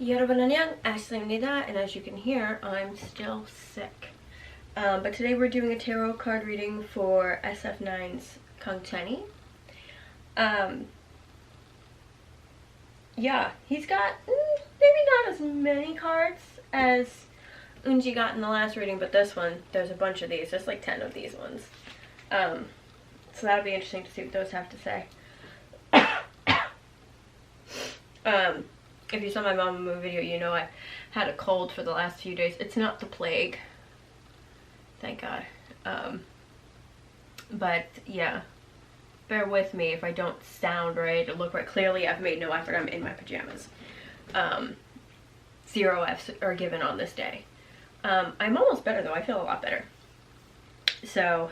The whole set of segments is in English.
여러분 안녕, Ashley입니다, and as you can hear, I'm still sick. But today we're doing a tarot card reading for SF9's Kang Chani. Yeah, he's got maybe not as many cards as Unji got in the last reading, but this one, there's a bunch of these. There's like 10 of these ones. So that'll be interesting to see what those have to say. If you saw my Mamamoo video, you know I had a cold for the last few days. It's not the plague, thank God. But yeah, bear with me if I don't sound right or look right. Clearly I've made no effort. I'm in my pajamas. 0 F's are given on this day. I'm almost better though. I feel a lot better. So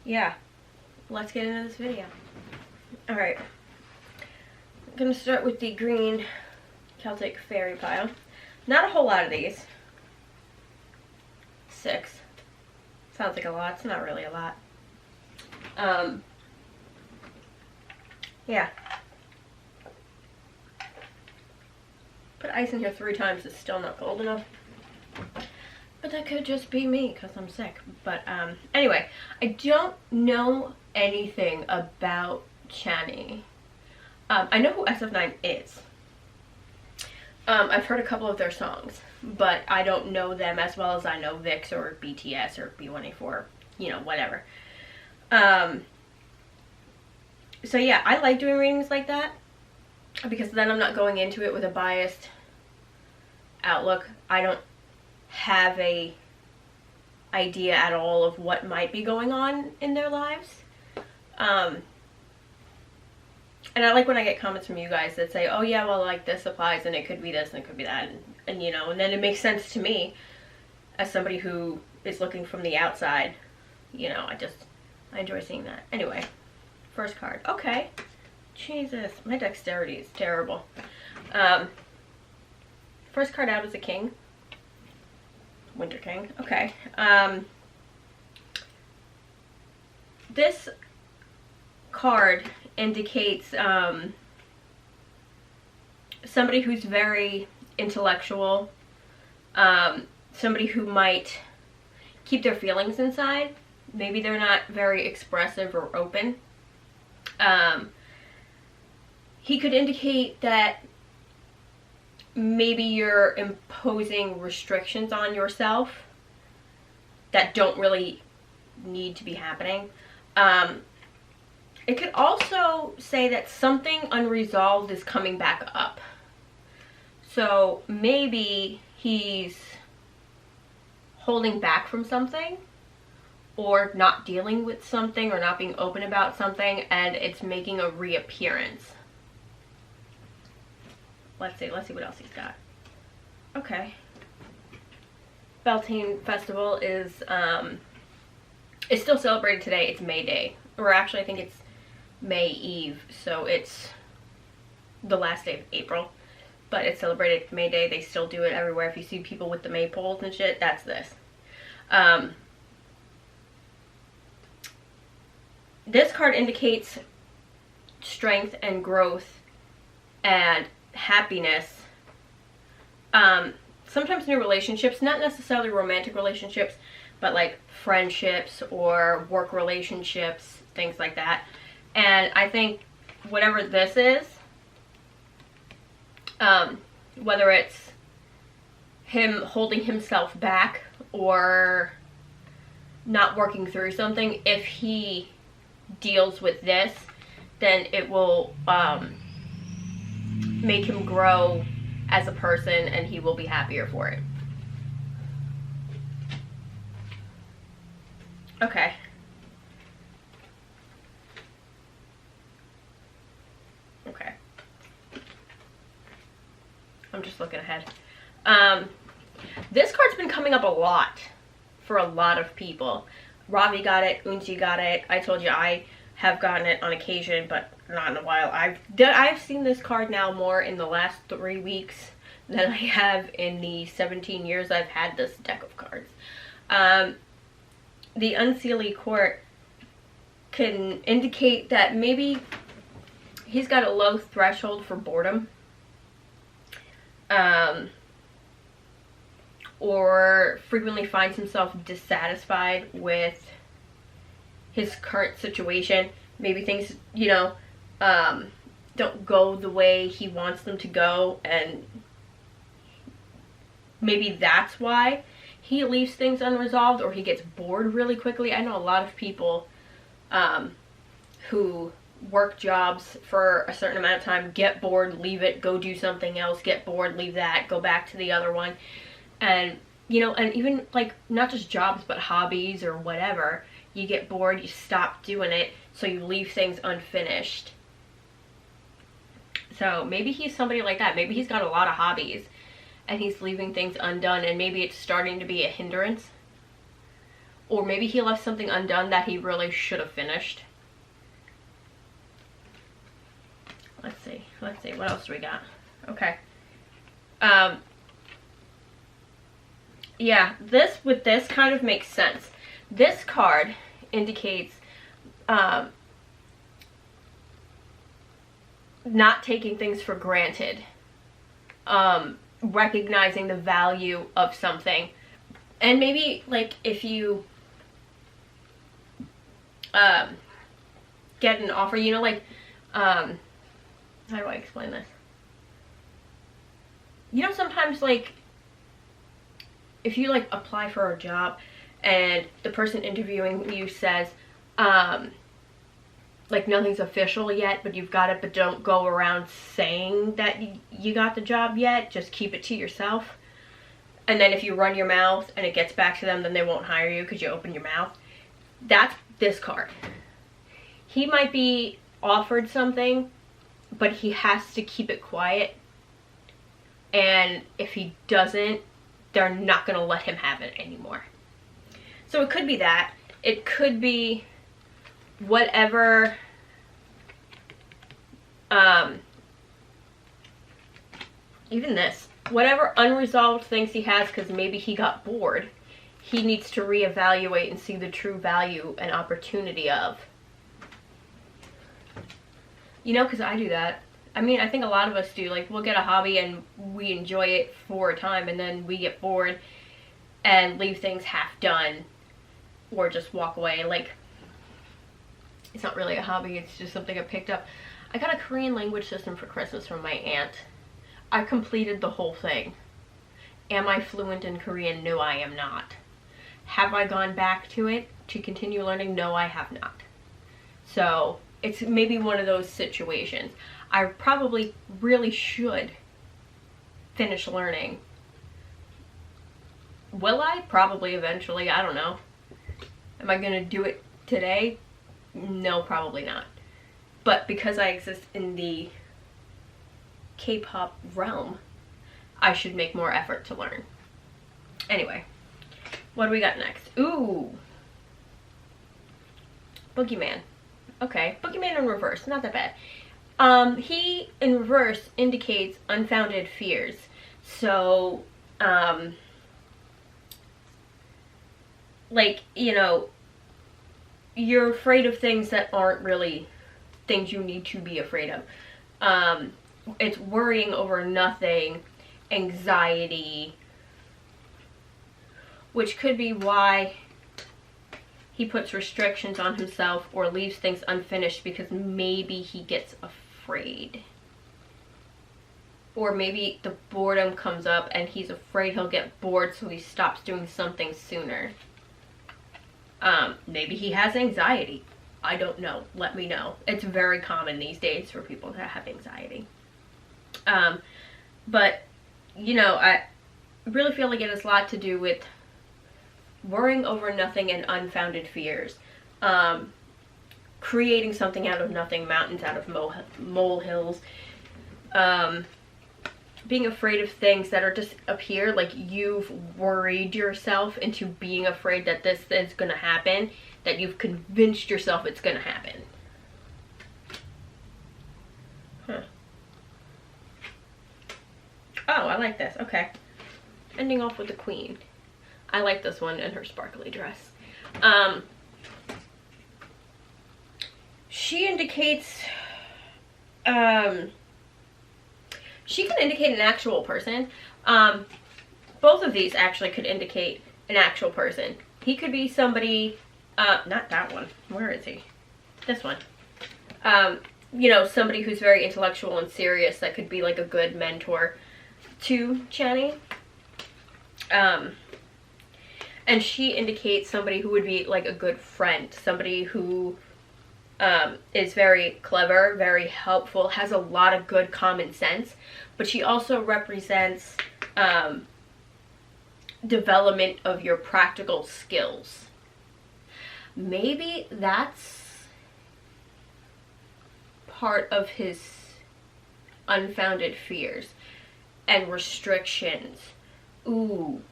yeah, let's get into this video. Alright. I'm going to start with the green Celtic fairy pile. Not a whole lot of these. 6. Sounds like a lot. It's not really a lot. Yeah. Put ice in here 3 times. It's still not cold enough. But that could just be me because I'm sick. But anyway, I don't know anything about Chani. I know who SF9 is. I've heard a couple of their songs, but I don't know them as well as I know VIX or BTS or B1A4, you know, whatever. So yeah, I like doing readings like that because then I'm not going into it with a biased outlook. I don't have a idea at all of what might be going on in their lives. And I like when I get comments from you guys that say, oh yeah, well, like this applies and it could be this and it could be that, and you know, and then it makes sense to me as somebody who is looking from the outside. You know, I enjoy seeing that. Anyway, first card. Okay. Jesus, my dexterity is terrible. First card out is a king. Winter King. Okay. This card indicates somebody who's very intellectual, somebody who might keep their feelings inside. Maybe they're not very expressive or open. He could indicate that maybe you're imposing restrictions on yourself that don't really need to be happening. It could also say that something unresolved is coming back up. So maybe he's holding back from something or not dealing with something or not being open about something, and it's making a reappearance. Let's see what else he's got. Okay. Beltane Festival is still celebrated today. It's May Day. Or actually I think it's May Eve, so it's the last day of April, but it's celebrated May Day. They still do it everywhere. If you see people with the maypoles and shit, that's this. This card indicates strength and growth and happiness. Sometimes new relationships, not necessarily romantic relationships, but like friendships or work relationships, things like that. And I think whatever this is, whether it's him holding himself back or not working through something, if he deals with this, then it will make him grow as a person and he will be happier for it. Okay. Okay. I'm just looking ahead. This card's been coming up a lot for a lot of people. Ravi got it, Unji got it. I told you I have gotten it on occasion, but not in a while. I've seen this card now more in the last 3 weeks than I have in the 17 years I've had this deck of cards. The Unseelie Court can indicate that maybe he's got a low threshold for boredom. or frequently finds himself dissatisfied with his current situation. Maybe things, you know, don't go the way he wants them to go, and maybe that's why he leaves things unresolved, or he gets bored really quickly. I know a lot of people who work jobs for a certain amount of time, get bored, leave it, go do something else, get bored, leave that, go back to the other one. And, you know, and even like not just jobs, but hobbies or whatever. You get bored, you stop doing it, so you leave things unfinished. So maybe he's somebody like that. Maybe he's got a lot of hobbies and he's leaving things undone, and maybe it's starting to be a hindrance. Or maybe he left something undone that he really should have finished. Let's see, what else do we got? Okay. Yeah, this kind of makes sense. This card indicates not taking things for granted, recognizing the value of something. And maybe like if you get an offer, you know, like how do I explain this? You know, sometimes like if you like apply for a job and the person interviewing you says like nothing's official yet, but you've got it, but don't go around saying that you got the job yet, just keep it to yourself. And then if you run your mouth and it gets back to them, then they won't hire you because you open your mouth. That's this card. He might be offered something, but he has to keep it quiet. And if he doesn't, they're not going to let him have it anymore. So it could be that. It could be whatever even this, whatever unresolved things he has, because maybe he got bored, he needs to reevaluate and see the true value and opportunity of. You know, because I do that. I mean, I think a lot of us do. Like, we'll get a hobby and we enjoy it for a time, and then we get bored and leave things half done or just walk away. Like, it's not really a hobby, it's just something I picked up. I got a Korean language system for Christmas from my aunt. I completed the whole thing. Am I fluent in Korean? No, I am not. Have I gone back to it to continue learning? No, I have not. So it's maybe one of those situations. I probably really should finish learning. Will I? Probably eventually. I don't know. Am I going to do it today? No, probably not. But because I exist in the K-pop realm, I should make more effort to learn. Anyway, what do we got next? Ooh. Boogeyman. Okay, Boogeyman in reverse. Not that bad. He, in reverse, indicates unfounded fears. So, like, you know, you're afraid of things that aren't really things you need to be afraid of. It's worrying over nothing, anxiety, which could be why he puts restrictions on himself or leaves things unfinished, because maybe he gets afraid. Or maybe the boredom comes up and he's afraid he'll get bored, so he stops doing something sooner. Maybe he has anxiety. I don't know. Let me know. It's very common these days for people to have anxiety. But, you know, I really feel like it has a lot to do with worrying over nothing and unfounded fears. Creating something out of nothing, mountains out of molehills. Being afraid of things that are just up here, like you've worried yourself into being afraid that this is going to happen, that you've convinced yourself it's going to happen. Huh. Oh, I like this. Okay. Ending off with the Queen. I like this one in her sparkly dress. She indicates, she could indicate an actual person. Both of these actually could indicate an actual person. He could be somebody, not that one. Where is he? This one. You know, somebody who's very intellectual and serious that could be like a good mentor to Chani. And she indicates somebody who would be like a good friend, somebody who is very clever, very helpful, has a lot of good common sense, but she also represents development of your practical skills. Maybe that's part of his unfounded fears and restrictions. Ooh.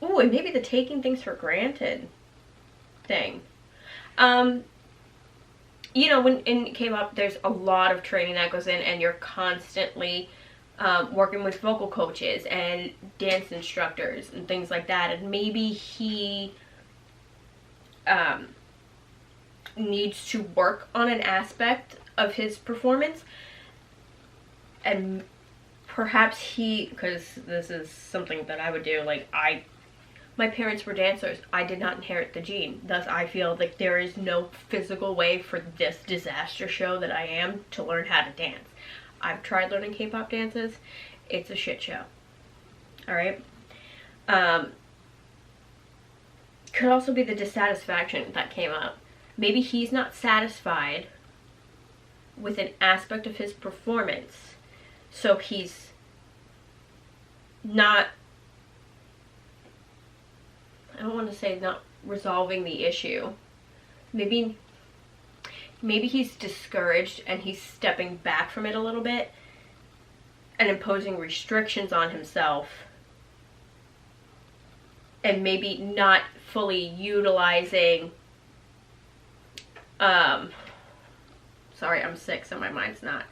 Ooh, and maybe the taking things for granted thing. You know, when in Kpop, there's a lot of training that goes in, and you're constantly working with vocal coaches and dance instructors and things like that. And maybe he needs to work on an aspect of his performance, and perhaps he, because this is something that I would do, like my parents were dancers. I did not inherit the gene. Thus, I feel like there is no physical way for this disaster show that I am to learn how to dance. I've tried learning K-pop dances. It's a shit show. Alright? Could also be the dissatisfaction that came up. Maybe he's not satisfied with an aspect of his performance. So he's not, I don't want to say not resolving the issue. Maybe he's discouraged and he's stepping back from it a little bit and imposing restrictions on himself, and maybe not fully utilizing, sorry, I'm sick, so my mind's not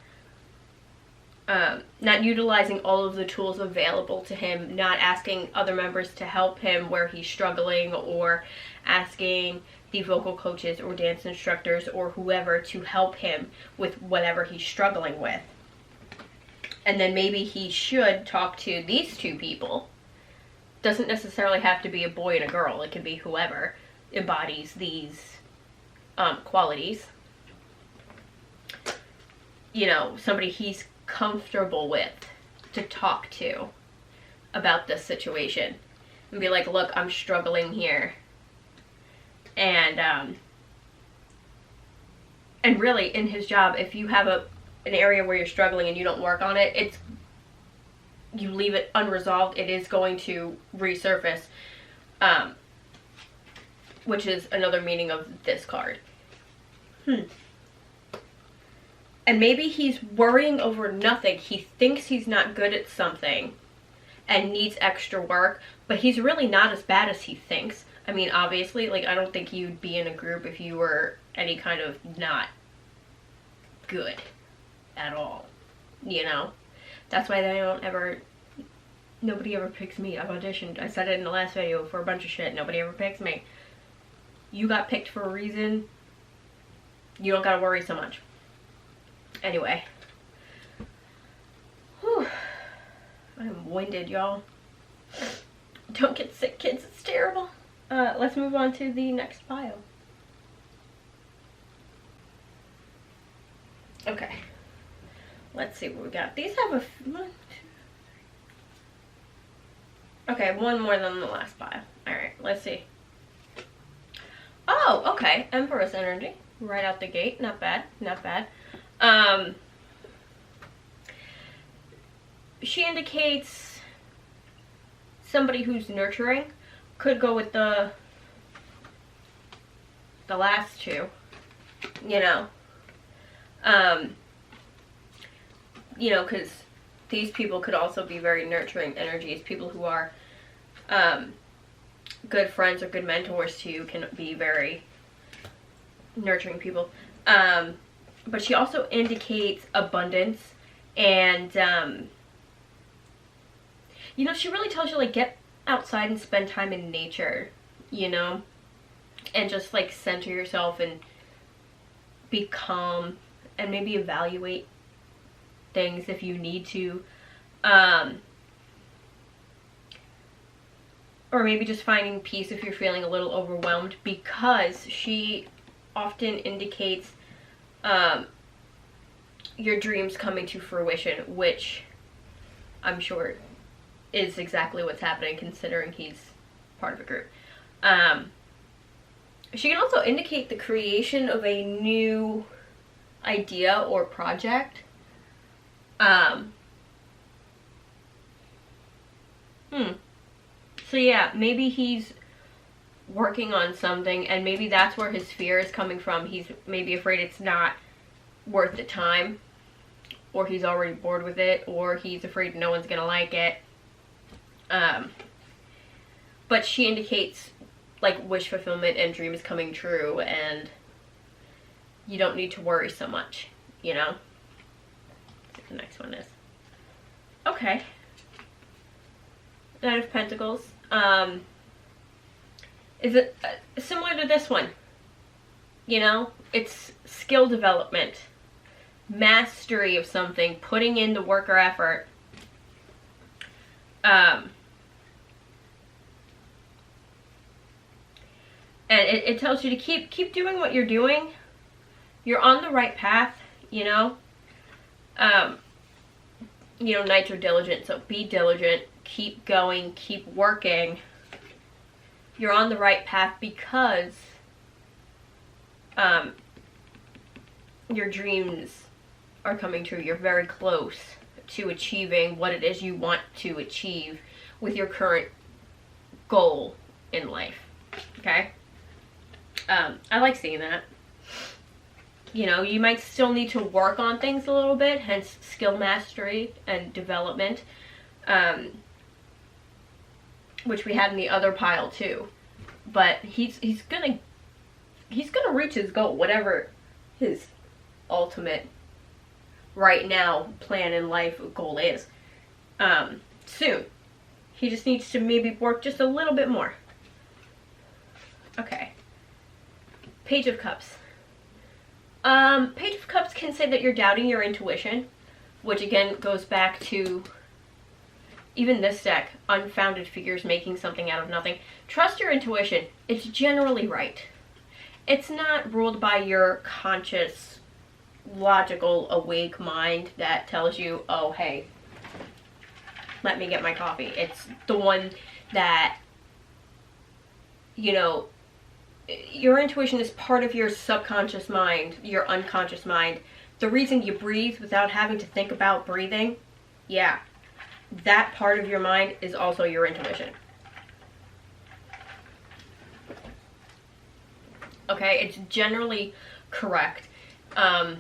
utilizing all of the tools available to him, not asking other members to help him where he's struggling, or asking the vocal coaches or dance instructors or whoever to help him with whatever he's struggling with. And then maybe he should talk to these two people. Doesn't necessarily have to be a boy and a girl. It could be whoever embodies these qualities. You know, somebody he's comfortable with to talk to about this situation and be like, look, I'm struggling here, and really in his job, if you have an area where you're struggling and you don't work on it, you leave it unresolved, it is going to resurface, which is another meaning of this card. And maybe he's worrying over nothing. He thinks he's not good at something and needs extra work, but he's really not as bad as he thinks. I mean, obviously, like, I don't think you'd be in a group if you were any kind of not good at all, you know? That's why nobody ever picks me. I've auditioned, I said it in the last video, for a bunch of shit. Nobody ever picks me. You got picked for a reason. You don't gotta worry so much. Anyway. Whew. I'm winded, y'all. Don't get sick, kids. It's terrible. Let's move on to the next pile. Okay. Let's see what we got. These have a... Okay, one more than the last pile. Alright, let's see. Oh, okay. Empress energy. Right out the gate. Not bad. Not bad. She indicates somebody who's nurturing. Could go with the last two, you know. You know, because these people could also be very nurturing energies. People who are good friends or good mentors to you can be very nurturing people. But she also indicates abundance, and you know, she really tells you, like, get outside and spend time in nature, you know, and just like center yourself and be calm and maybe evaluate things if you need to. Or maybe just finding peace if you're feeling a little overwhelmed, because she often indicates your dreams coming to fruition, which I'm sure is exactly what's happening considering he's part of a group. She can also indicate the creation of a new idea or project. So yeah, maybe he's working on something, and maybe that's where his fear is coming from. He's maybe afraid it's not worth the time, or he's already bored with it, or he's afraid no one's gonna like it. But she indicates like wish fulfillment and dreams coming true, and you don't need to worry so much, you know? Let's see what the next one is. Okay. Knight of Pentacles. Is it similar to this one? You know, it's skill development, mastery of something, putting in the work or effort. And it tells you to keep doing what you're doing. You're on the right path, you know. You know, knights are diligent, so be diligent. Keep going, keep working. You're on the right path because your dreams are coming true. You're very close to achieving what it is you want to achieve with your current goal in life. Okay? I like seeing that. You know, you might still need to work on things a little bit, hence skill mastery and development, which we had in the other pile too. But he's gonna reach his goal, whatever his ultimate right now plan in life goal is. Soon. He just needs to maybe work just a little bit more. Okay. Page of Cups. Page of Cups can say that you're doubting your intuition, which again goes back to even this deck, unfounded figures making something out of nothing. Trust your intuition. It's generally right. It's not ruled by your conscious, logical, awake mind that tells you, oh, hey, let me get my coffee. It's the one that, you know, your intuition is part of your subconscious mind, your unconscious mind. The reason you breathe without having to think about breathing, yeah, that part of your mind is also your intuition. Okay, it's generally correct. You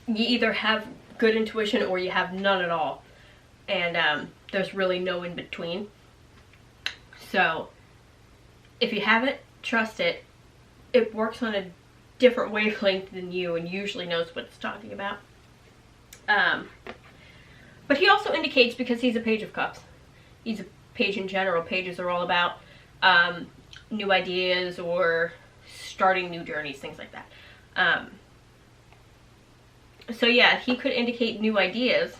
either have good intuition or you have none at all. And there's really no in between. So, if you have it, trust it. It works on a different wavelength than you and usually knows what it's talking about. But he also indicates, because he's a Page of Cups, he's a page in general. Pages are all about new ideas or starting new journeys, things like that. So yeah, he could indicate new ideas,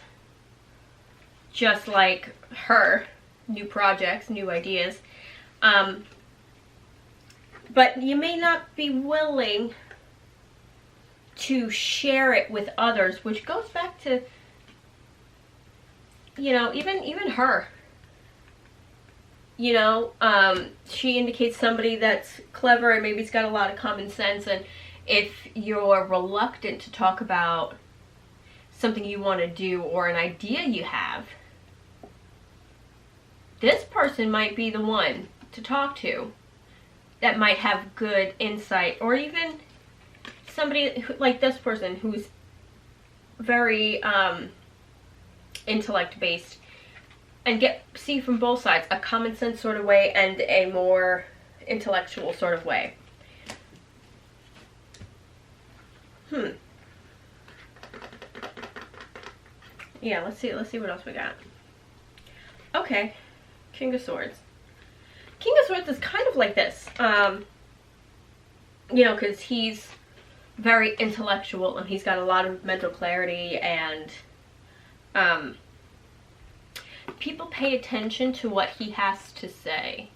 just like her, new projects, new ideas. But you may not be willing to share it with others, which goes back to, you know, even her. You know, she indicates somebody that's clever and maybe has got a lot of common sense, and if you're reluctant to talk about something you want to do or an idea you have, this person might be the one to talk to that might have good insight, or even somebody who, like this person, who's very intellect based, and see from both sides, a common sense sort of way and a more intellectual sort of way. Yeah, let's see what else we got. Okay, King of Swords. King of Swords is kind of like this, you know, because he's very intellectual, and he's got a lot of mental clarity, and people pay attention to what he has to say.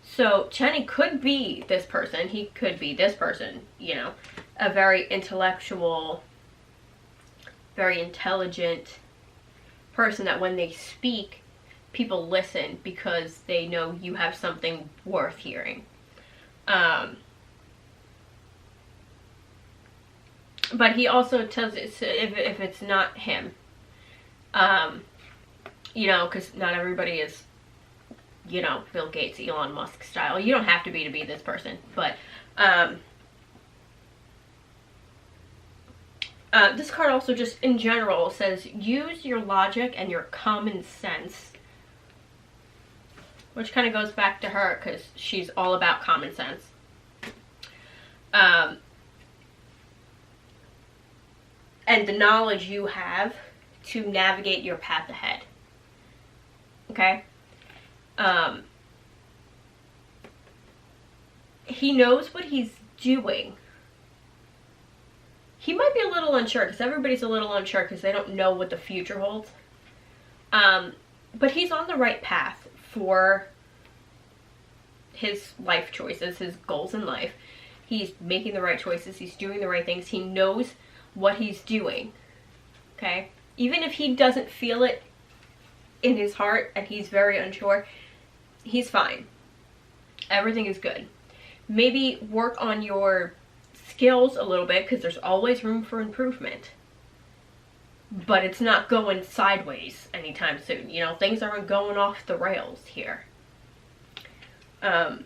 So Chani could be this person, he could be this person, you know, a very intellectual, very intelligent person that when they speak, people listen because they know you have something worth hearing. But he also tells it if it's not him, you know, because not everybody is, you know, Bill Gates, Elon Musk style. You don't have to be this person, but this card also just in general says use your logic and your common sense, which kind of goes back to her because she's all about common sense. And the knowledge you have to navigate your path ahead. Okay? He knows what he's doing. He might be a little unsure, because everybody's a little unsure because they don't know what the future holds. But he's on the right path for his life choices, his goals in life. He's making the right choices. He's doing the right things. He knows what he's doing. Okay? Even if he doesn't feel it in his heart and he's very unsure, he's fine. Everything is good. Maybe work on your skills a little bit, because there's always room for improvement. But it's not going sideways anytime soon. You know, things aren't going off the rails here. But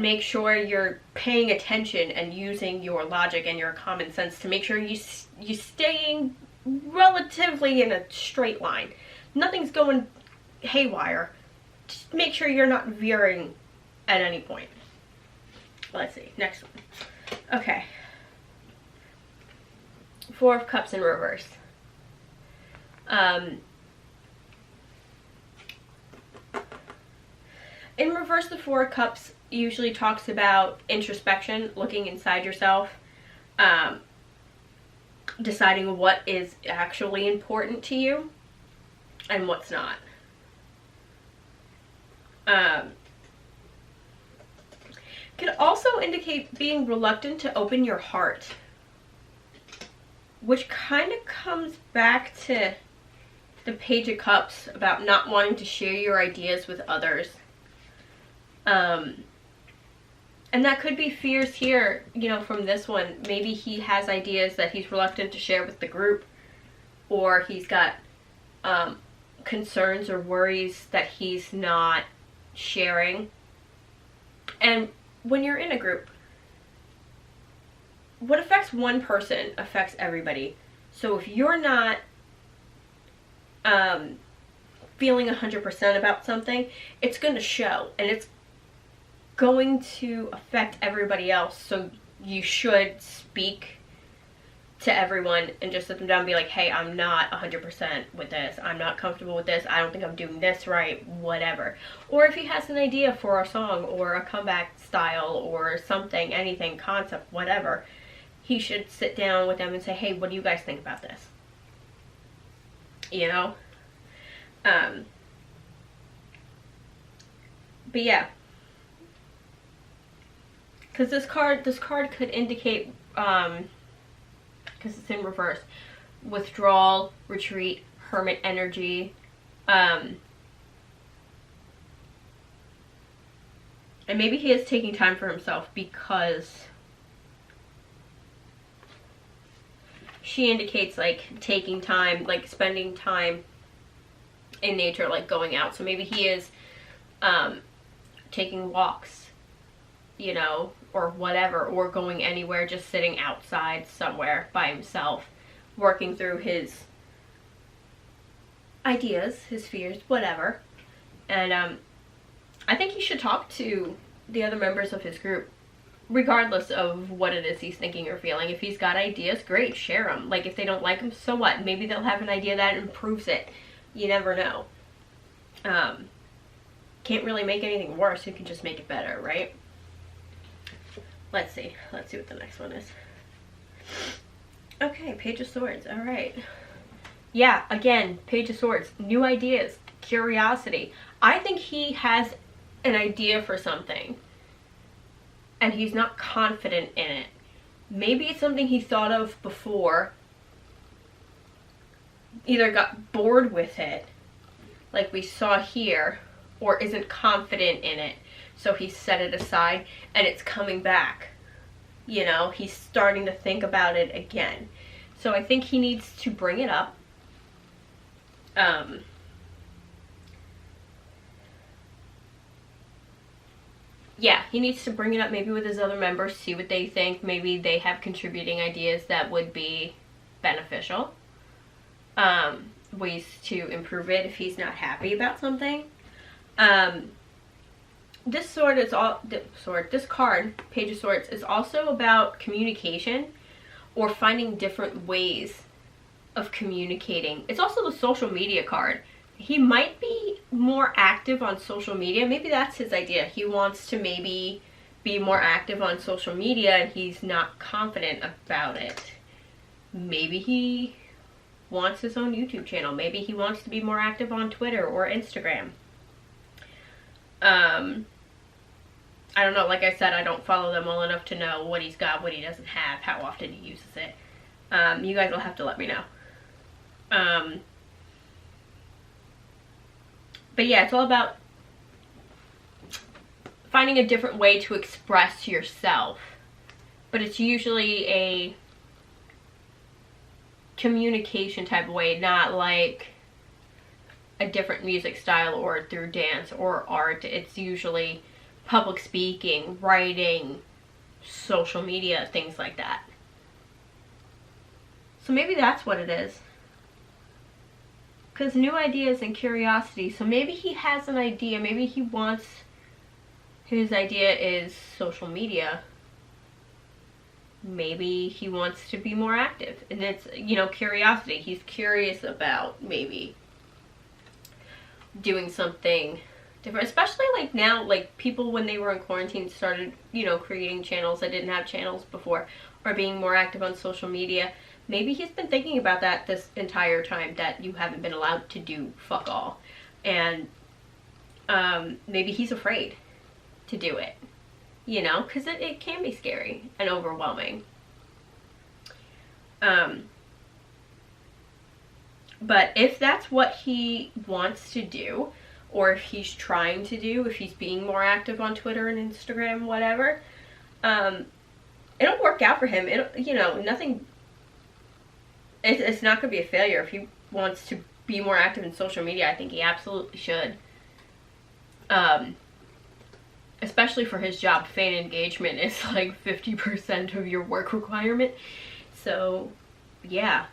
make sure you're paying attention and using your logic and your common sense to make sure you're staying relatively in a straight line. Nothing's going haywire. Just make sure you're not veering at any point. Let's see, next one. Okay. Four of Cups in reverse. In reverse, the Four of Cups usually talks about introspection, looking inside yourself, deciding what is actually important to you and what's not. Could also indicate being reluctant to open your heart, which kind of comes back to the Page of Cups about not wanting to share your ideas with others. And that could be fears here, you know, from this one. Maybe he has ideas that he's reluctant to share with the group, or he's got concerns or worries that he's not sharing. And when you're in a group, what affects one person affects everybody. So if you're not feeling 100% about something, it's going to show, and it's going to affect everybody else. So you should speak to everyone and just sit them down and be like, hey, I'm not 100% with this. I'm not comfortable with this. I don't think I'm doing this right, whatever. Or if he has an idea for a song or a comeback style or something, anything, concept, whatever, he should sit down with them and say, hey, what do you guys think about this? You know? But yeah. Because this card could indicate, because it's in reverse, withdrawal, retreat, hermit energy. And maybe he is taking time for himself because she indicates like taking time, like spending time in nature, like going out. So maybe he is taking walks, you know, or whatever, or going anywhere, just sitting outside somewhere by himself, working through his ideas, his fears, whatever. And I think he should talk to the other members of his group, regardless of what it is he's thinking or feeling. If he's got ideas, great, share them. Like, if they don't like them, so what? Maybe they'll have an idea that improves it. You never know. Can't really make anything worse. You can just make it better, right? Let's see what the next one is. Okay, Page of Swords. All right. Yeah, again, Page of Swords. New ideas, curiosity. I think he has an idea for something and he's not confident in it. Maybe it's something he thought of before, either got bored with it, like we saw here, or isn't confident in it, so he set it aside and it's coming back. You know, he's starting to think about it again. So I think he needs to bring it up. Yeah, he needs to bring it up maybe with his other members, see what they think. Maybe they have contributing ideas that would be beneficial. Ways to improve it if he's not happy about something. This sword is this card, Page of Swords, is also about communication or finding different ways of communicating. It's also the social media card. He might be more active on social media. Maybe that's his idea. He wants to maybe be more active on social media and he's not confident about it. Maybe he wants his own YouTube channel. Maybe he wants to be more active on Twitter or Instagram. I don't know. Like I said, I don't follow them well enough to know what he's got, what he doesn't have, how often he uses it. You guys will have to let me know. But yeah, it's all about finding a different way to express yourself. But it's usually a communication type of way, not like a different music style or through dance or art. It's usually public speaking, writing, social media, things like that. So maybe that's what it is. Because new ideas and curiosity. So maybe he has an idea. Maybe he wants, his idea is social media. Maybe he wants to be more active. And it's, you know, curiosity. He's curious about maybe doing something different. Especially like now, like people when they were in quarantine started, you know, creating channels that didn't have channels before. Or being more active on social media. Maybe he's been thinking about that this entire time, that you haven't been allowed to do fuck all. And maybe he's afraid to do it, you know, because it can be scary and overwhelming. But if that's what he wants to do, or if he's trying to do, if he's being more active on Twitter and Instagram, whatever, it'll work out for him. It'll, you know, nothing... It's not going to be a failure. If he wants to be more active in social media, I think he absolutely should. Especially for his job, fan engagement is like 50% of your work requirement. So, yeah.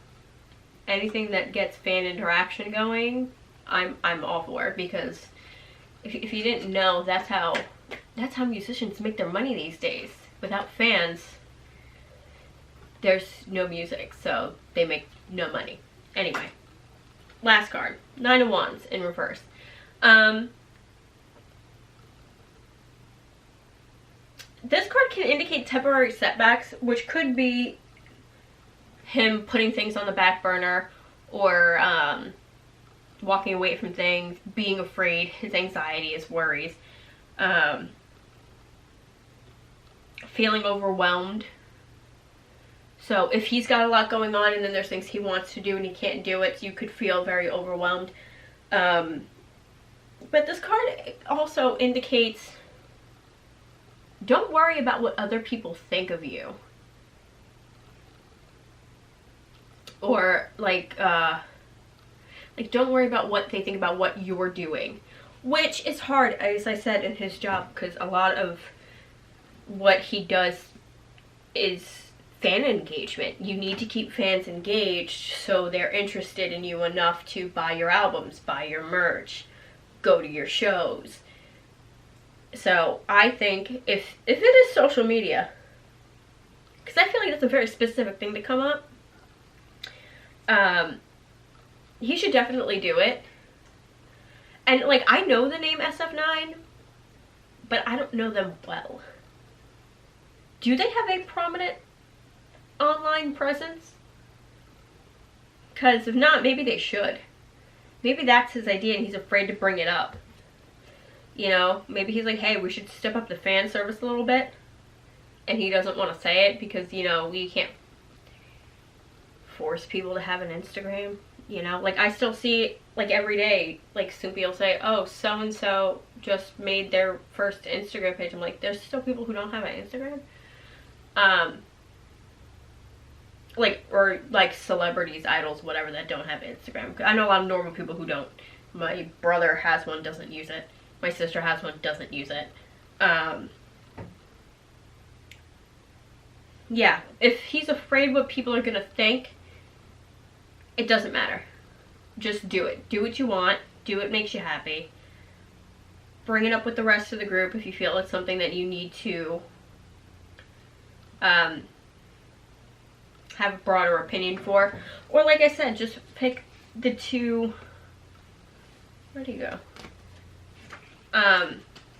Anything that gets fan interaction going, I'm all for. Because if you didn't know, that's how musicians make their money these days. Without fans, there's no music, so they make no money. Anyway, last card, 9 of Wands in reverse. This card can indicate temporary setbacks, which could be him putting things on the back burner, or walking away from things, being afraid, his anxiety, his worries, feeling overwhelmed. So if he's got a lot going on and then there's things he wants to do and he can't do it, you could feel very overwhelmed. But this card also indicates, don't worry about what other people think of you. Or like don't worry about what they think about what you're doing. Which is hard, as I said, in his job, because a lot of what he does is fan engagement. You need to keep fans engaged so they're interested in you enough to buy your albums, buy your merch, go to your shows. So I think if it is social media, because I feel like that's a very specific thing to come up, he should definitely do it. And like, I know the name SF9, but I don't know them well. do they have a prominent online presence? Because if not, maybe they should. Maybe that's his idea and he's afraid to bring it up. You know, maybe he's like, hey, we should step up the fan service a little bit. And he doesn't want to say it because, you know, we can't force people to have an Instagram. You know, like I still see, like every day, like Soupy will say, oh, so-and-so just made their first Instagram page. I'm like, there's still people who don't have an Instagram? Like, or like celebrities, idols, whatever, that don't have Instagram. I know a lot of normal people who don't. My brother has one, doesn't use it. My sister has one, doesn't use it. Yeah, if he's afraid what people are gonna think, it doesn't matter. Just do it. Do what you want. Do what makes you happy. Bring it up with the rest of the group if you feel it's something that you need to have a broader opinion for. Or like I said, just pick the two, where do you go?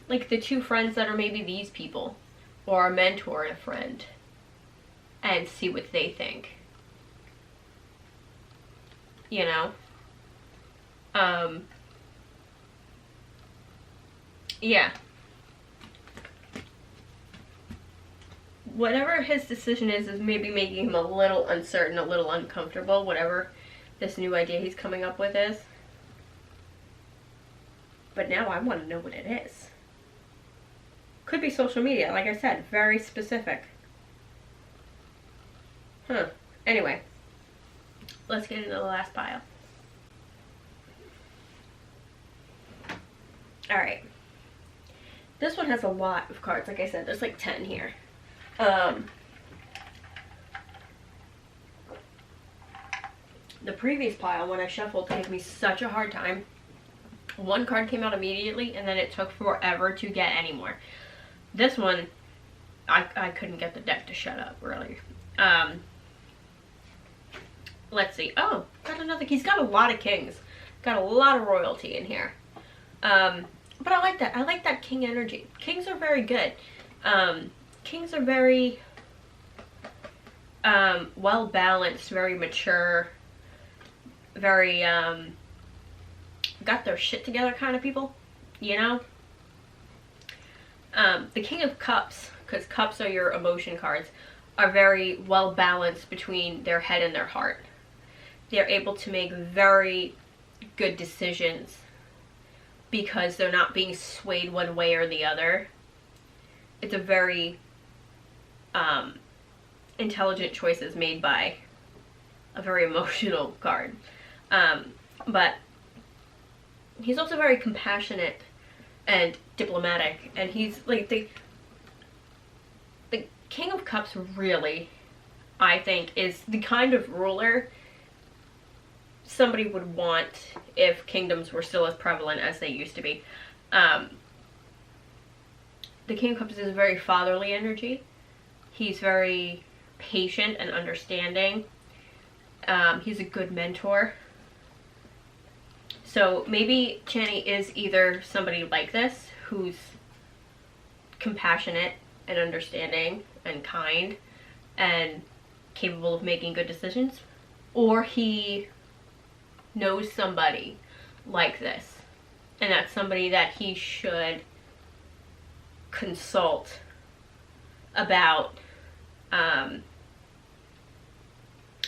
Like the two friends that are maybe these people, or a mentor and a friend, and see what they think. You know? Yeah. Whatever his decision is maybe making him a little uncertain, a little uncomfortable, whatever this new idea he's coming up with is. But now I want to know what it is. Could be social media, like I said, very specific. Anyway, let's get into the last pile. Alright. This one has a lot of cards. Like I said, there's like 10 here. The previous pile, when I shuffled, gave me such a hard time. One card came out immediately, and then it took forever to get any more. This one, I couldn't get the deck to shut up, really. Let's see. Oh, got another. He's got a lot of kings. Got a lot of royalty in here. But I like that. I like that king energy. Kings are very good. Kings are very well balanced, very mature, very got their shit together kind of people, you know? The King of Cups, because cups are your emotion cards, are very well balanced between their head and their heart. They're able to make very good decisions because they're not being swayed one way or the other. It's a very intelligent choices made by a very emotional card. But he's also very compassionate and diplomatic, and he's like the King of Cups really, I think, is the kind of ruler somebody would want if kingdoms were still as prevalent as they used to be. The King of Cups is a very fatherly energy. He's very patient and understanding. He's a good mentor. So maybe Chani is either somebody like this, who's compassionate and understanding and kind and capable of making good decisions, or he knows somebody like this, and that's somebody that he should consult about,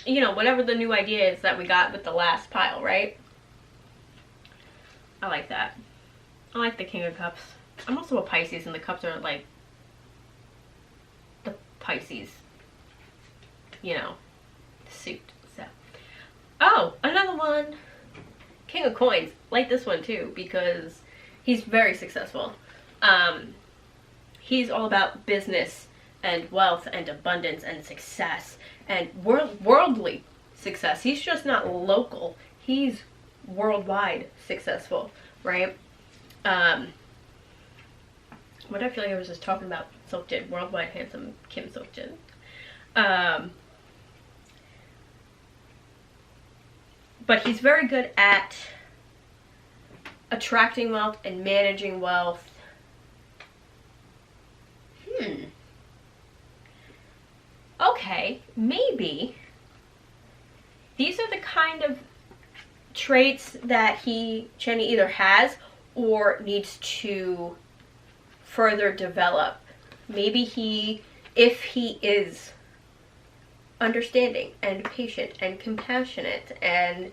you know, whatever the new idea is that we got with the last pile, right? I like that. I like the King of Cups. I'm also a Pisces, and the cups are like the Pisces, you know, suit. So, oh, another one. King of Coins. Like this one too, because he's very successful. He's all about business and wealth and abundance and success and worldly success. He's just not local. He's worldwide successful, right? What I feel like I was just talking about Seokjin, worldwide handsome Kim Seokjin. But he's very good at attracting wealth and managing wealth. okay, maybe these are the kind of traits that Chani either has or needs to further develop. Maybe if he is understanding and patient and compassionate and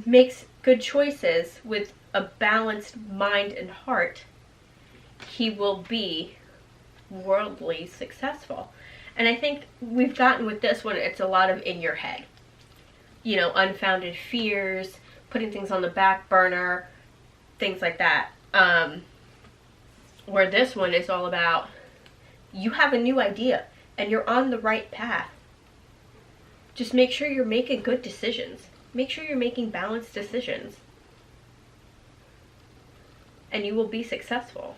makes good choices with a balanced mind and heart, he will be worldly successful. And I think we've gotten with this one, it's a lot of in your head. You know, unfounded fears, putting things on the back burner, things like that. Where this one is all about, you have a new idea and you're on the right path. Just make sure you're making good decisions. Make sure you're making balanced decisions. And you will be successful.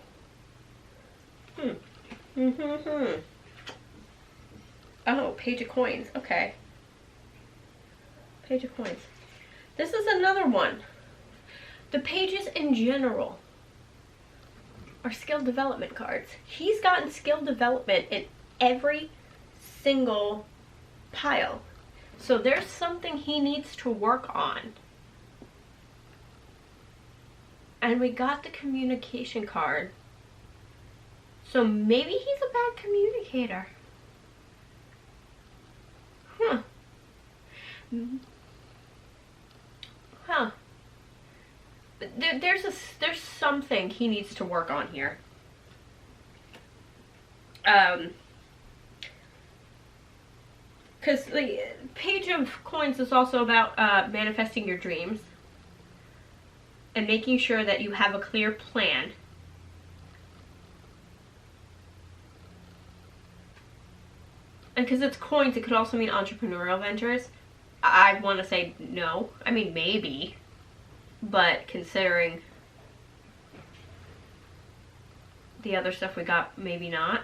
Oh, Page of Coins. Okay. Page of Coins. This is another one. The pages in general are skill development cards. He's gotten skill development in every single pile. So there's something he needs to work on. And we got the communication card. So maybe he's a bad communicator. There's something he needs to work on here. Because the Page of Coins is also about manifesting your dreams and making sure that you have a clear plan. And because it's coins, it could also mean entrepreneurial ventures. I want to say no. I mean, maybe. But considering the other stuff we got, maybe not.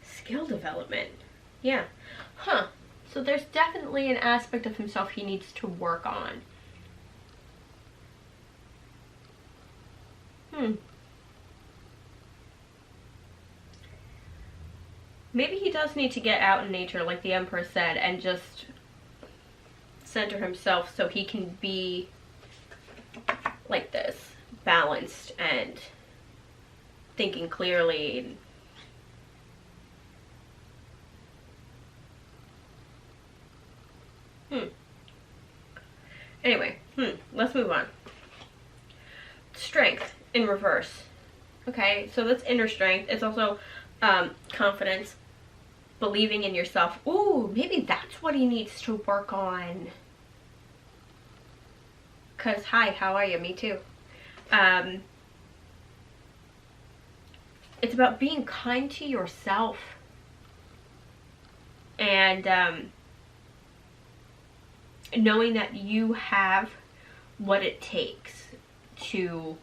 Skill development. Yeah. So there's definitely an aspect of himself he needs to work on. Maybe he does need to get out in nature, like the Empress said, and just center himself so he can be like this, balanced and thinking clearly. Anyway, let's move on. Strength in reverse. Okay, so that's inner strength. It's also confidence, believing in yourself. Ooh, maybe that's what he needs to work on. Because, hi, how are you? Me too. It's about being kind to yourself. And knowing that you have what it takes to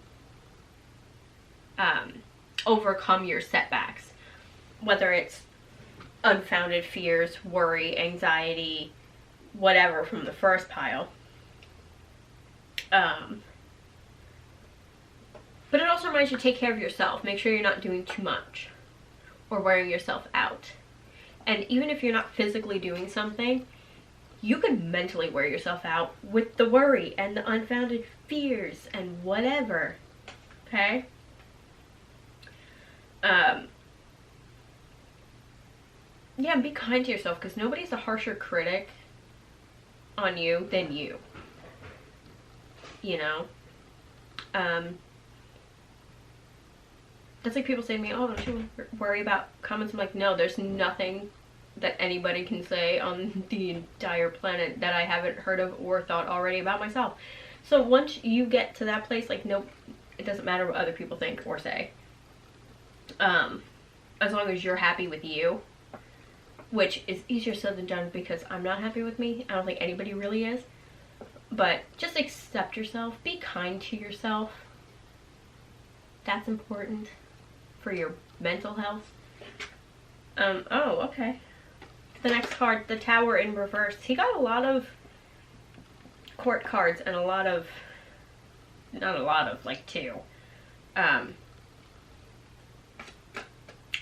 overcome your setbacks. Whether it's unfounded fears, worry, anxiety, whatever from the first pile. But it also reminds you to take care of yourself. Make sure you're not doing too much or wearing yourself out. And even if you're not physically doing something, you can mentally wear yourself out with the worry and the unfounded fears and whatever. Okay? Yeah, and be kind to yourself, because nobody's a harsher critic on you than you. You know? That's like people say to me, oh, don't you worry about comments? I'm like, no, there's nothing that anybody can say on the entire planet that I haven't heard of or thought already about myself. So once you get to that place, like, nope, it doesn't matter what other people think or say. As long as you're happy with you, which is easier said than done because I'm not happy with me. I don't think anybody really is. But just accept yourself. Be kind to yourself. That's important for your mental health. Oh, okay. The next card, the Tower in reverse. He got a lot of court cards and a lot of, not a lot of, like 2.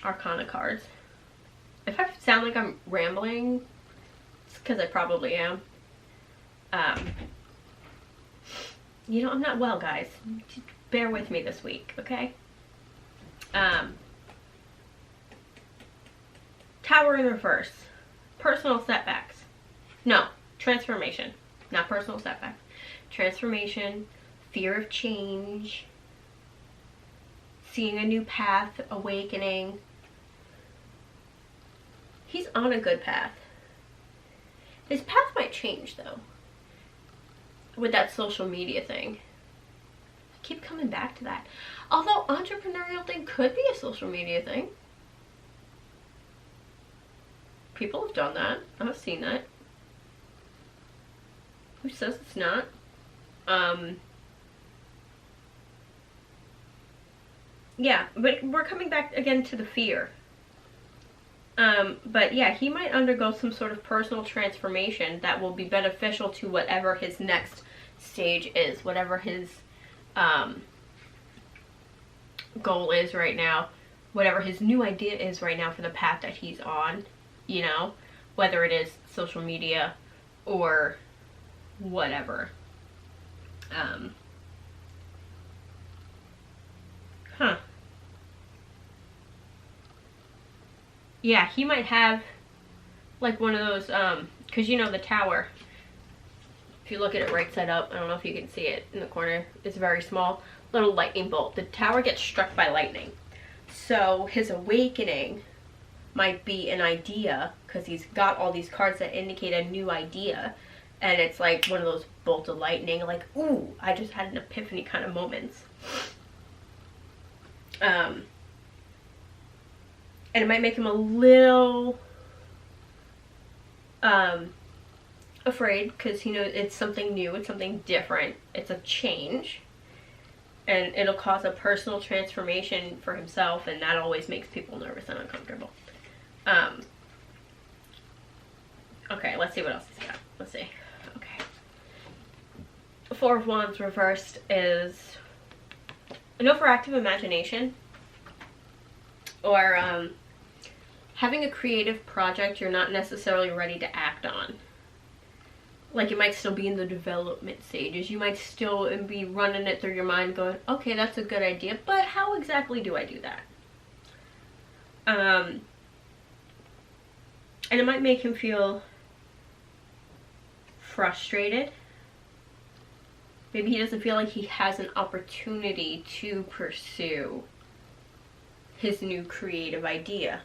Arcana cards. If I sound like I'm rambling, it's because I probably am. You know, I'm not well, guys. Just bear with me this week, okay? Tower in reverse. Personal setbacks. No, transformation. Not personal setbacks. Transformation, fear of change, seeing a new path, awakening. He's on a good path. His path might change, though, with that social media thing. I keep coming back to that. Although entrepreneurial thing could be a social media thing. People have done that. I've seen that. Who says it's not? Yeah, but we're coming back again to the fear. But yeah, he might undergo some sort of personal transformation that will be beneficial to whatever his next stage is, whatever his goal is right now, whatever his new idea is right now for the path that he's on, you know, whether it is social media or whatever. Yeah, he might have like one of those, because you know the tower, if you look at it right side up, I don't know if you can see it in the corner, it's very small, little lightning bolt. The tower gets struck by lightning. So his awakening might be an idea, because he's got all these cards that indicate a new idea, and it's like one of those bolts of lightning, like, ooh, I just had an epiphany kind of moments. And it might make him a little afraid, because, you know, it's something new, it's something different, it's a change, and it'll cause a personal transformation for himself, and that always makes people nervous and uncomfortable. Okay, let's see what else he's got. Let's see. Okay. Four of Wands reversed is an overactive imagination, or having a creative project you're not necessarily ready to act on. Like, it might still be in the development stages. You might still be running it through your mind going, okay, that's a good idea, but how exactly do I do that? And it might make him feel frustrated. Maybe he doesn't feel like he has an opportunity to pursue his new creative idea.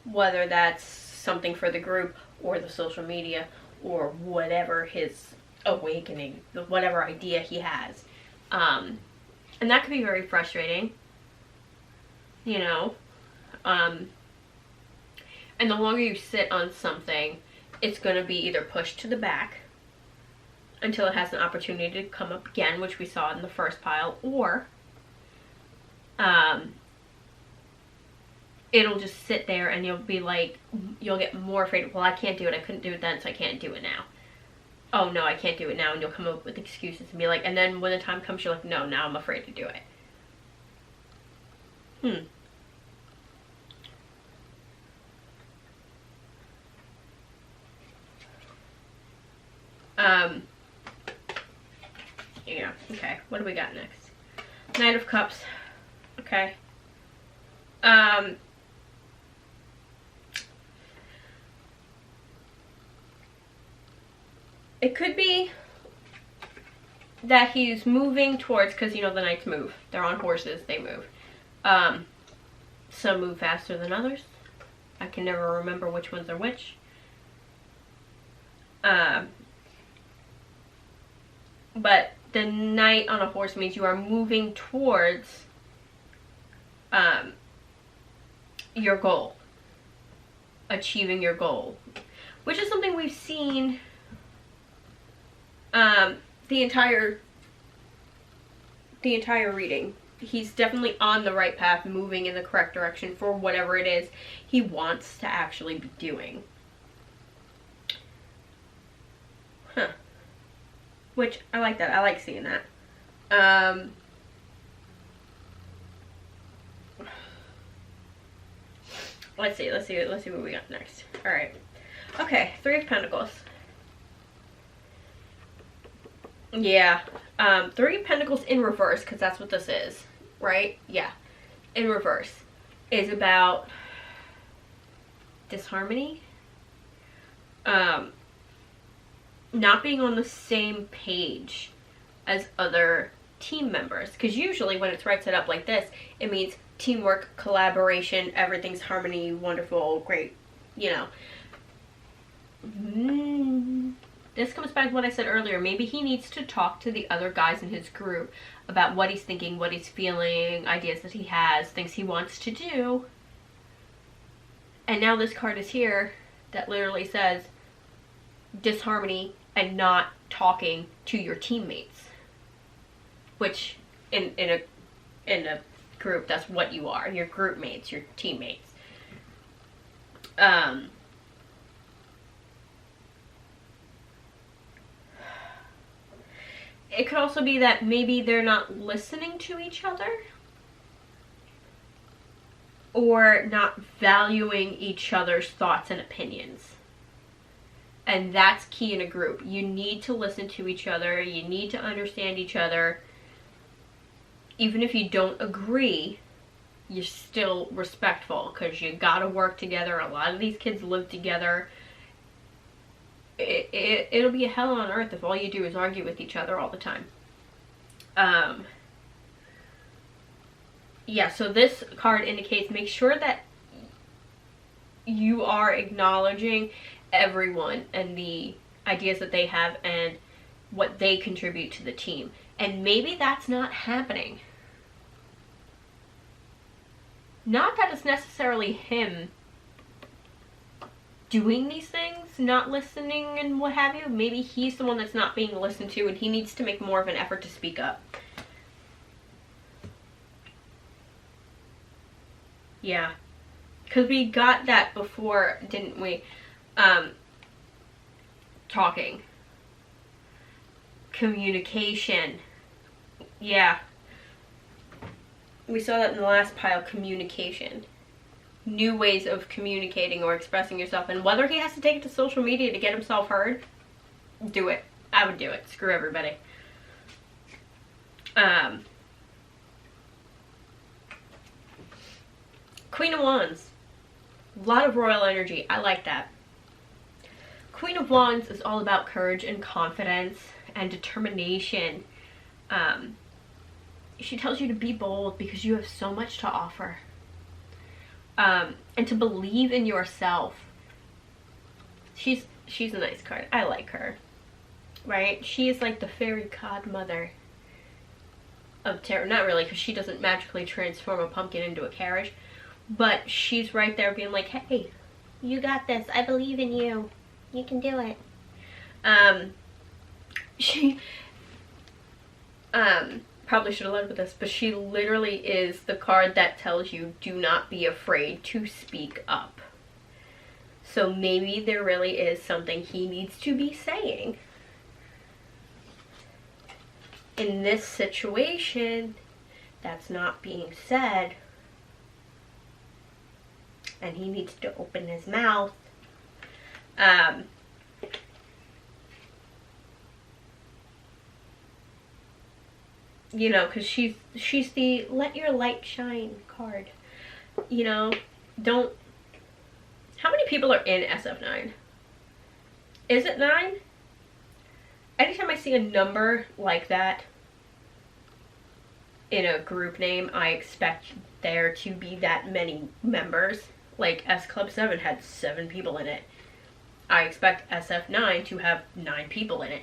Whether that's something for the group or the social media or whatever his awakening, whatever idea he has. And that could be very frustrating, you know. And the longer you sit on something, it's going to be either pushed to the back until it has an opportunity to come up again, which we saw in the first pile, or it'll just sit there and you'll be like, you'll get more afraid. Well, I can't do it. I couldn't do it then, so I can't do it now. Oh, no, I can't do it now. And you'll come up with excuses and be like, and then when the time comes, you're like, no, now I'm afraid to do it. Yeah, okay. What do we got next? Knight of Cups. Okay. It could be that he's moving towards, because, you know, the knights move. They're on horses, they move. Some move faster than others. I can never remember which ones are which. But the knight on a horse means you are moving towards your goal. Achieving your goal. Which is something we've seen the entire reading. He's definitely on the right path, moving in the correct direction for whatever it is he wants to actually be doing. Which, I like that. I like seeing that. let's see what we got next. All right. Okay, Three of Pentacles. Yeah. Three of Pentacles in reverse, because that's what this is, right? Yeah. In reverse is about disharmony. Not being on the same page as other team members, because usually when it's right set up like this, it means teamwork, collaboration, everything's harmony, wonderful, great, you know. This comes back to what I said earlier. Maybe he needs to talk to the other guys in his group about what he's thinking, what he's feeling, ideas that he has, things he wants to do. And now this card is here that literally says disharmony and not talking to your teammates, which in a group, that's what you are, your group mates, your teammates. It could also be that maybe they're not listening to each other, or not valuing each other's thoughts and opinions. And that's key in a group. You need to listen to each other. You need to understand each other. Even if you don't agree, you're still respectful, because you gotta work together. A lot of these kids live together. It'll be a hell on earth if all you do is argue with each other all the time. Yeah, so this card indicates make sure that you are acknowledging everyone and the ideas that they have and what they contribute to the team. And maybe that's not happening. Not that it's necessarily him doing these things, not listening and what have you. Maybe he's the one that's not being listened to and he needs to make more of an effort to speak up. Yeah. Because we got that before, didn't we? Talking. Communication. Yeah. We saw that in the last pile, communication. New ways of communicating or expressing yourself. And whether he has to take it to social media to get himself heard, do it. I would do it. Screw everybody. Queen of Wands. A lot of royal energy. I like that. Queen of Wands is all about courage and confidence and determination. She tells you to be bold because you have so much to offer. And to believe in yourself. She's a nice card. I like her. Right? She is like the fairy godmother of tarot. Not really, because she doesn't magically transform a pumpkin into a carriage. But she's right there being like, hey, you got this. I believe in you. You can do it. She probably should have led with this, but she literally is the card that tells you do not be afraid to speak up. So maybe there really is something he needs to be saying. In this situation, that's not being said. And he needs to open his mouth. You know, because she's the let your light shine card. You know, don't... How many people are in SF9? Is it 9? Anytime I see a number like that in a group name, I expect there to be that many members. Like S Club 7 had 7 people in it. I expect SF9 to have 9 people in it.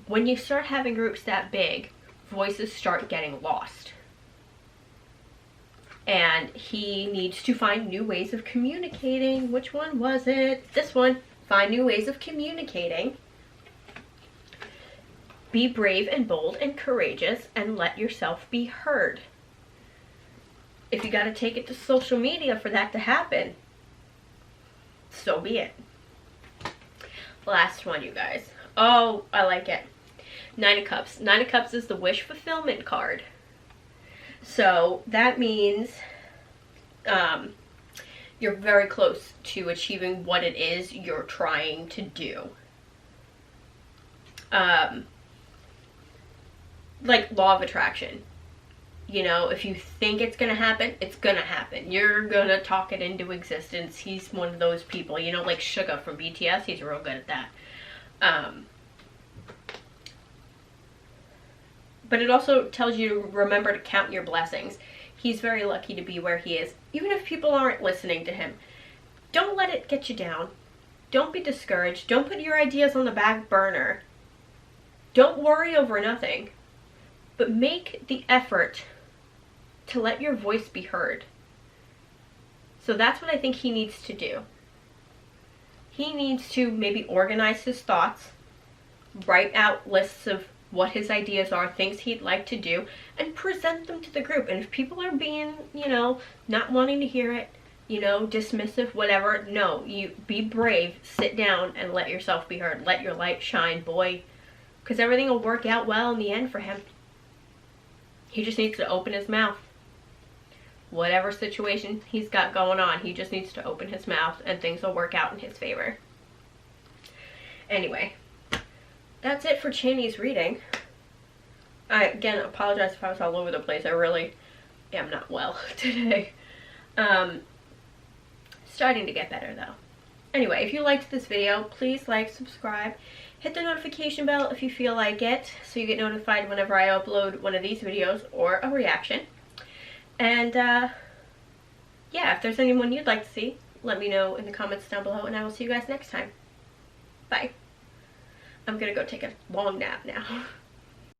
When you start having groups that big, voices start getting lost. And he needs to find new ways of communicating. Which one was it? This one. Find new ways of communicating. Be brave and bold and courageous and let yourself be heard. If you gotta take it to social media for that to happen, so be it. Last one, you guys. Oh, I like it. 9 of Cups. 9 of Cups is the wish fulfillment card. So that means you're very close to achieving what it is you're trying to do. Like law of attraction. You know, if you think it's gonna happen, it's gonna happen. You're gonna talk it into existence. He's one of those people, you know, like Suga from BTS. He's real good at that. But it also tells you to remember to count your blessings. He's very lucky to be where he is. Even if people aren't listening to him, don't let it get you down. Don't be discouraged. Don't put your ideas on the back burner. Don't worry over nothing. But make the effort to let your voice be heard. So that's what I think he needs to do. He needs to maybe organize his thoughts, write out lists of what his ideas are, things he'd like to do, and present them to the group. And if people are being, you know, not wanting to hear it, you know, dismissive, whatever, no, you be brave, sit down and let yourself be heard. Let your light shine, boy, because everything will work out well in the end for him. He just needs to open his mouth. Whatever situation he's got going on, he just needs to open his mouth and things will work out in his favor. Anyway, that's it for Chani's reading. I, again, apologize if I was all over the place. I really am not well today. Starting to get better, though. Anyway, if you liked this video, please like, subscribe, hit the notification bell if you feel like it, so you get notified whenever I upload one of these videos or a reaction. And, yeah, if there's anyone you'd like to see, let me know in the comments down below, and I will see you guys next time. Bye. I'm gonna go take a long nap now.